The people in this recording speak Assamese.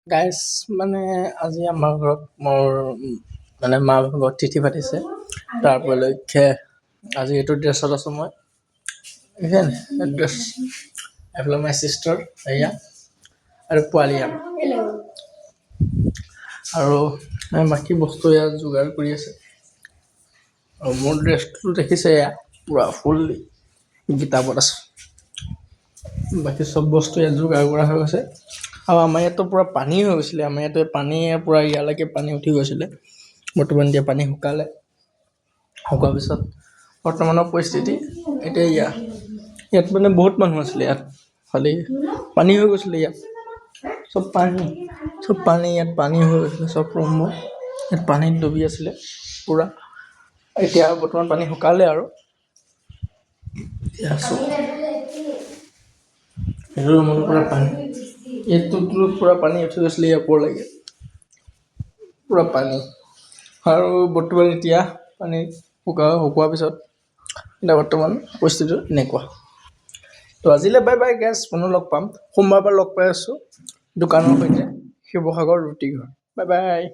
গাইজ মানে আজি আমাৰ ঘৰত মোৰ মানে মা ভাগত তিথি পাতিছে। তাৰ উপলক্ষে আজি এইটো ড্ৰেছত আছোঁ মই। ড্ৰেছ এইফালে মাই চিষ্টাৰ এয়া আৰু পোৱালি আৰু বাকী বস্তু ইয়াত যোগাৰ কৰি আছে। আৰু মোৰ ড্ৰেছটো দেখিছে এয়া পূৰা ফুল কিতাপত আছে। বাকী চব বস্তু ইয়াত যোগাৰ কৰা হৈ গৈছে। আৰু আমাৰ ইয়াততো পূৰা পানী হৈ গৈছিলে। আমাৰ ইয়াতে পানীয়ে পূৰা ইয়ালৈকে পানী উঠি গৈছিলে। বৰ্তমান এতিয়া পানী শুকালে। শুকোৱাৰ পিছত বৰ্তমানৰ পৰিস্থিতি এতিয়া ইয়াত মানে বহুত মানুহ আছিলে ইয়াত, খালি পানী হৈ গৈছিলে ইয়াত। চব পানী ইয়াত পানী হৈ গৈছিলে। চব ৰুমবোৰ ইয়াত পানীত ডুবি আছিলে পূৰা। এতিয়া বৰ্তমান পানী শুকালে আৰু সেইটো ৰুমত পূৰা পানী, এইটোত পূৰা পানী উঠি গৈছিলে ইয়াৰ ওপৰলৈকে পূৰা পানী। আৰু বৰ্তমান এতিয়া পানী শুকোৱাৰ পিছত এতিয়া বৰ্তমান পৰিস্থিতিটো এনেকুৱা। তো আজিলৈ বাই বাই গাইজ, পুনৰ লগ পাম সোমবাৰৰ পৰা। লগ পাই আছোঁ দোকানৰ সৈতে, শিৱসাগৰ ৰুটি ঘৰ। Bye bye.